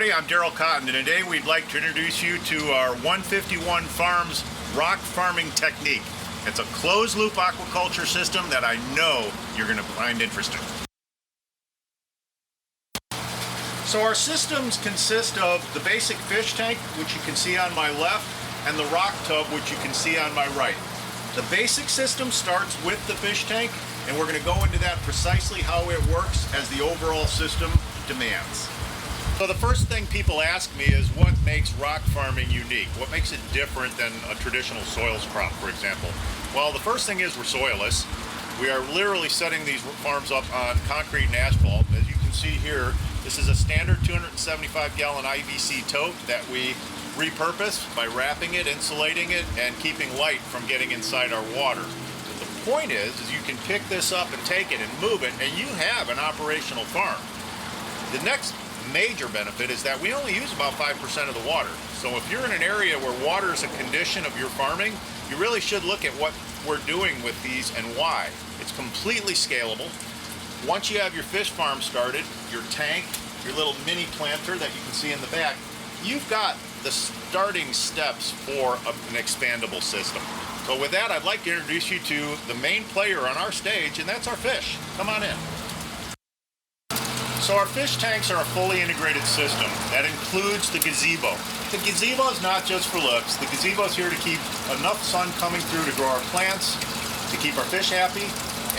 everybody, I'm Daryl Cotton, and today we'd like to introduce you to our 151 Farms rock farming technique. It's a closed-loop aquaculture system that I know you're going to find interesting. So our systems consist of the basic fish tank, which you can see on my left, and the rock tub, which you can see on my right. The basic system starts with the fish tank, and we're going to go into that precisely how it works as the overall system demands. So the first thing people ask me is what makes rock farming unique? What makes it different than a traditional soils crop, for example? Well, the first thing is we're soilless. We are literally setting these farms up on concrete and asphalt. As you can see here, this is a standard 275-gallon IBC tote that we repurpose by wrapping it, insulating it, and keeping light from getting inside our water. So the point is you can pick this up and take it and move it, and you have an operational farm. The next major benefit is that we only use about 5% of the water. So if you're in an area where water is a condition of your farming, you really should look at what we're doing with these and why. It's completely scalable. Once you have your fish farm started, your tank, your little mini planter that you can see in the back, you've got the starting steps for an expandable system. So with that, I'd like to introduce you to the main player on our stage, and that's our fish. Come on in. So our fish tanks are a fully integrated system. That includes the gazebo. The gazebo is not just for looks. The gazebo is here to keep enough sun coming through to grow our plants, to keep our fish happy,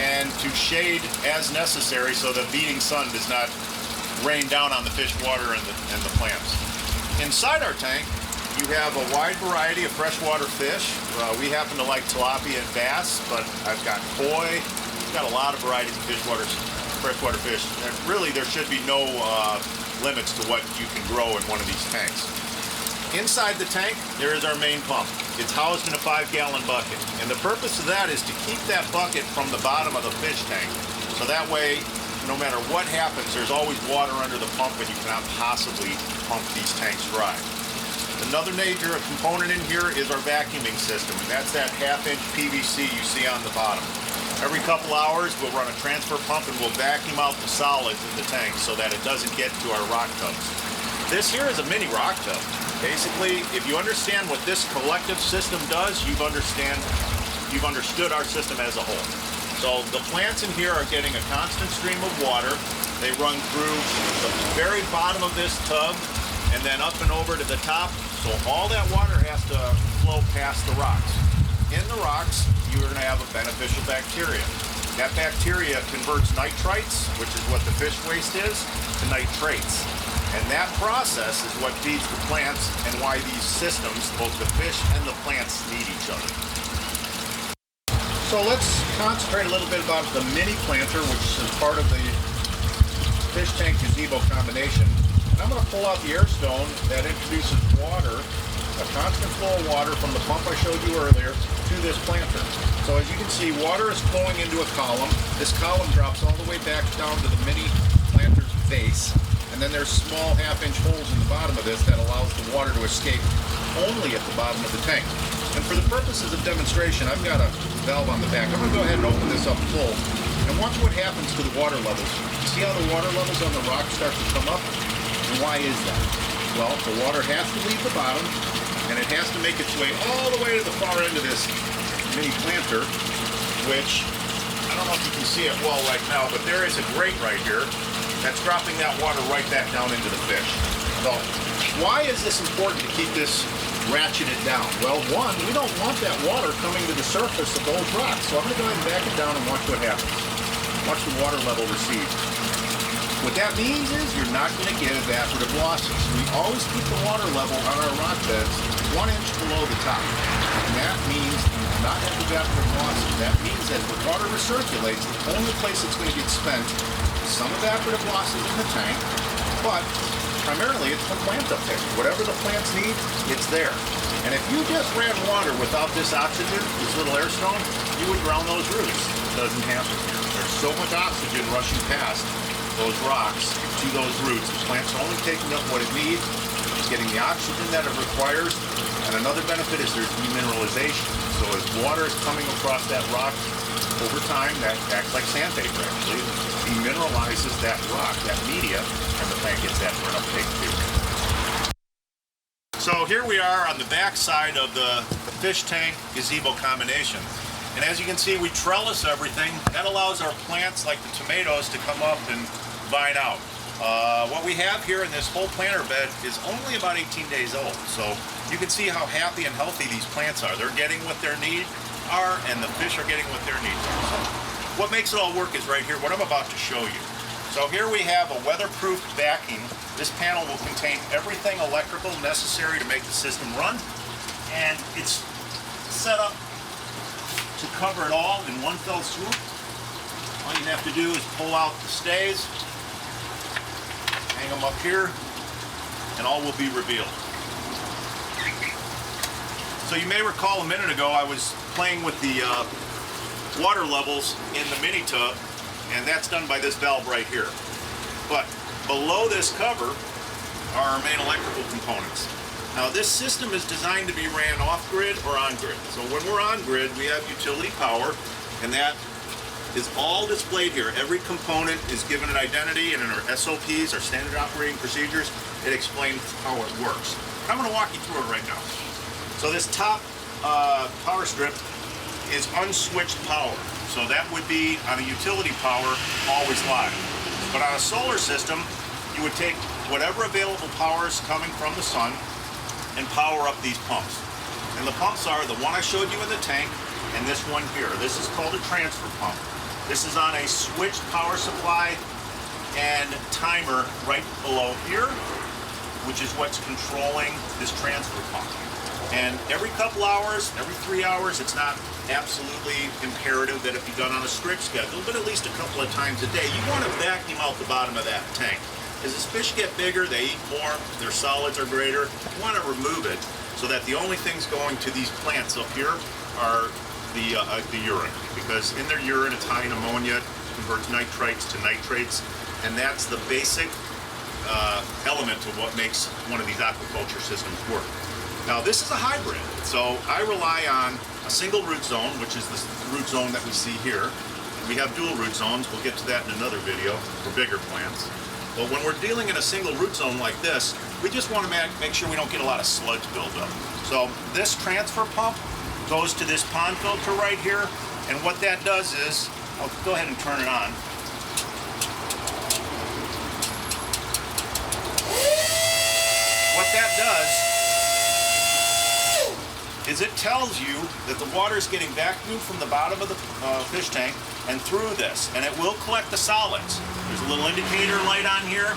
and to shade as necessary so the beating sun does not rain down on the fish water and the plants. Inside our tank, you have a wide variety of freshwater fish. We happen to like tilapia and bass, but I've got koi. I've got a lot of varieties of freshwater fish. And really, there should be no limits to what you can grow in one of these tanks. Inside the tank, there is our main pump. It's housed in a 5-gallon bucket. And the purpose of that is to keep that bucket from the bottom of the fish tank. So that way, no matter what happens, there's always water under the pump and you cannot possibly pump these tanks dry. Another major component in here is our vacuuming system, and that's that 1/2-inch PVC you see on the bottom. Every couple hours, we'll run a transfer pump and we'll vacuum out the solids in the tank so that it doesn't get to our rock tubs. This here is a mini rock tub. Basically, if you understand what this collective system does, you've understood our system as a whole. So the plants in here are getting a constant stream of water. They run through the very bottom of this tub and then up and over to the top. So all that water has to flow past the rocks. In the rocks, you're going to have a beneficial bacteria. That bacteria converts nitrites, which is what the fish waste is, to nitrates. And that process is what feeds the plants and why these systems, both the fish and the plants, need each other. So let's concentrate a little bit about the mini planter, which is part of the fish tank gazebo combination. And I'm going to pull out the air stone that introduces water, a constant flow of water from the pump I showed you earlier to this planter. So as you can see, water is flowing into a column. This column drops all the way back down to the mini planter's base. And then there's small 1/2-inch holes in the bottom of this that allows the water to escape only at the bottom of the tank. And for the purposes of demonstration, I've got a valve on the back. I'm going to go ahead and open this up full and watch what happens to the water levels. You see how the water levels on the rock start to come up? And why is that? Well, the water has to leave the bottom, and it has to make its way all the way to the far end of this mini planter, which, I don't know if you can see it well right now, but there is a grate right here that's dropping that water right back down into the fish. So, why is this important to keep this ratcheted down? Well, one, we don't want that water coming to the surface of those rocks. So I'm going to go ahead and back it down and watch what happens. Watch the water level recede. What that means is you're not going to get evaporative losses. We always keep the water level on our rock beds 1 inch below the top. And that means you do not have evaporative losses. That means that the water recirculates. The only place it's going to get spent is some evaporative losses in the tank, but primarily it's the plant up there. Whatever the plants need, it's there. And if you just ran water without this oxygen, this little air stone, you would drown those roots. It doesn't happen here. There's so much oxygen rushing past those rocks to those roots. The plant's only taking up what it needs. It's getting the oxygen that it requires. And another benefit is there's demineralization. So as water is coming across that rock, over time, that acts like sandpaper actually. Demineralizes that rock, that media, and the plant gets that for an uptake too. So here we are on the back side of the fish tank gazebo combination. And as you can see, we trellis everything. That allows our plants like the tomatoes to come up and vine out. What we have here in this whole planter bed is only about 18 days old. So you can see how happy and healthy these plants are. They're getting what their needs are, and the fish are getting what their needs are. So what makes it all work is right here, what I'm about to show you. So here we have a weatherproof backing. This panel will contain everything electrical necessary to make the system run, and it's set up to cover it all in one fell swoop. All you have to do is pull out the stays, hang them up here, and all will be revealed. So you may recall a minute ago I was playing with the water levels in the mini tub, and that's done by this valve right here. But below this cover are our main electrical components. Now this system is designed to be ran off-grid or on-grid. So when we're on-grid, we have utility power, and that is all displayed here. Every component is given an identity, and in our SOPs, our standard operating procedures, it explains how it works. I'm going to walk you through it right now. So this top power strip is unswitched power. So that would be on a utility power, always live. But on a solar system, you would take whatever available power is coming from the sun and power up these pumps. And the pumps are the one I showed you in the tank and this one here. This is called a transfer pump. This is on a switched power supply and timer right below here, which is what's controlling this transfer pump. And every couple hours, every 3 hours, it's not absolutely imperative that it be done on a strict schedule, but at least a couple of times a day. You want to vacuum out the bottom of that tank. As the fish get bigger, they eat more, their solids are greater. You want to remove it so that the only things going to these plants up here are the urine, because in their urine it's high in ammonia, converts nitrites to nitrates, and that's the basic element of what makes one of these aquaculture systems work. Now this is a hybrid, so I rely on a single root zone, which is the root zone that we see here. We have dual root zones. We'll get to that in another video for bigger plants. But when we're dealing in a single root zone like this, we just want to make sure we don't get a lot of sludge buildup. So this transfer pump goes to this pond filter right here, and what that does is, I'll go ahead and turn it on. What that does is it tells you that the water is getting vacuumed from the bottom of the fish tank and through this, and it will collect the solids. There's a little indicator light on here,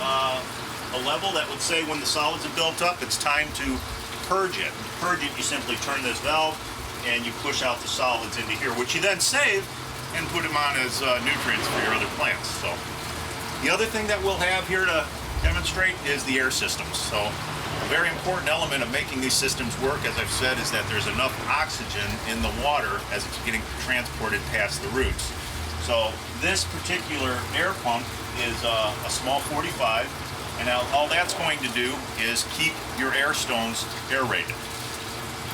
a level that would say when the solids have built up, it's time to purge it. To purge it, you simply turn this valve and you push out the solids into here, which you then save and put them on as nutrients for your other plants. So the other thing that we'll have here to demonstrate is the air systems. So a very important element of making these systems work, as I've said, is that there's enough oxygen in the water as it's getting transported past the roots. So this particular air pump is a small 45, and all that's going to do is keep your air stones aerated.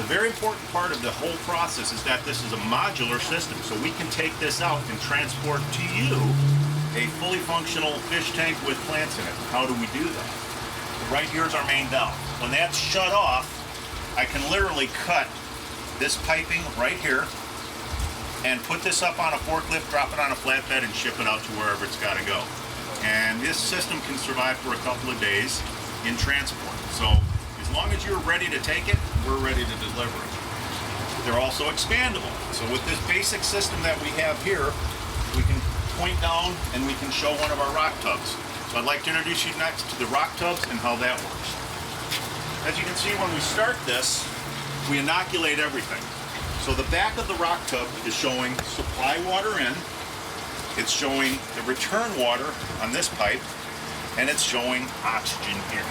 The very important part of the whole process is that this is a modular system, so we can take this out and transport to you a fully functional fish tank with plants in it. How do we do that? Right here is our main valve. When that's shut off, I can literally cut this piping right here and put this up on a forklift, drop it on a flatbed, and ship it out to wherever it's got to go. And this system can survive for a couple of days in transport. So as long as you're ready to take it, we're ready to deliver it. They're also expandable. So with this basic system that we have here, we can point down and we can show one of our rock tubs. So I'd like to introduce you next to the rock tubs and how that works. As you can see, when we start this, we inoculate everything. So the back of the rock tub is showing supply water in, it's showing the return water on this pipe, and it's showing oxygen here.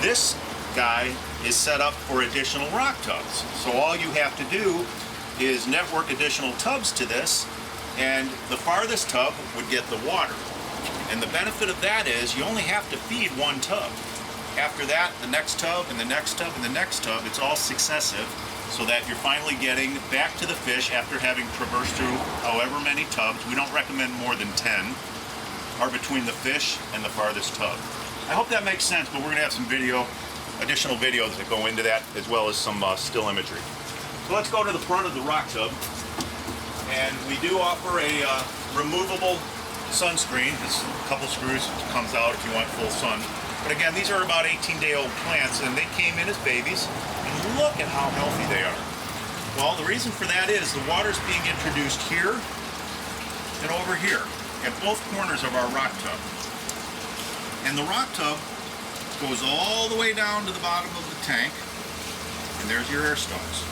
This guy is set up for additional rock tubs. So all you have to do is network additional tubs to this, and the farthest tub would get the water. And the benefit of that is you only have to feed one tub. After that, the next tub and the next tub and the next tub, it's all successive, so that you're finally getting back to the fish after having traversed through however many tubs. We don't recommend more than 10 are between the fish and the farthest tub. I hope that makes sense, but we're going to have some video additional videos that go into that, as well as some still imagery. So let's go to the front of the rock tub. And we do offer a removable sunscreen. This couple screws comes out if you want full sun. But again, these are about 18-day-old plants, and they came in as babies. And look at how healthy they are. Well, the reason for that is the water's being introduced here and over here at both corners of our rock tub. And the rock tub goes all the way down to the bottom of the tank, and there's your air stones.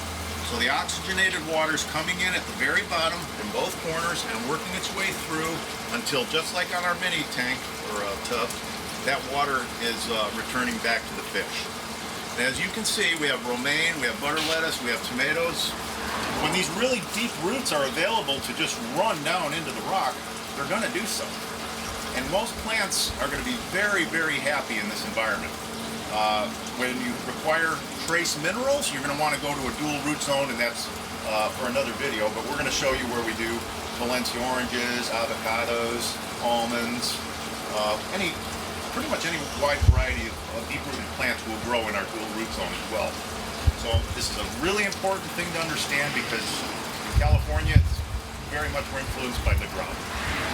So the oxygenated water is coming in at the very bottom from both corners and working its way through until, just like on our mini tank or tub, that water is returning back to the fish. And as you can see, we have romaine, we have butter lettuce, we have tomatoes. When these really deep roots are available to just run down into the rock, they're going to do so. And most plants are going to be very, very happy in this environment. When you require trace minerals, you're going to want to go to a dual root zone, and that's for another video, but we're going to show you where we do Valencia oranges, avocados, almonds, pretty much any wide variety of deep-rooted plants will grow in our dual root zone as well. So this is a really important thing to understand, because in California, very much we're influenced by the drought.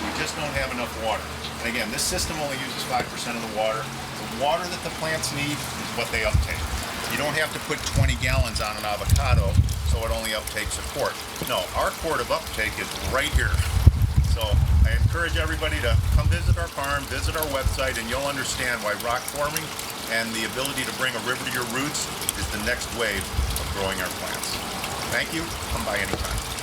We just don't have enough water. And again, this system only uses 5% of the water. The water that the plants need is what they uptake. You don't have to put 20 gallons on an avocado so it only uptakes a quart. No, our quart of uptake is right here. So I encourage everybody to come visit our farm, visit our website, and you'll understand why rock forming and the ability to bring a river to your roots is the next wave of growing our plants. Thank you. Come by anytime.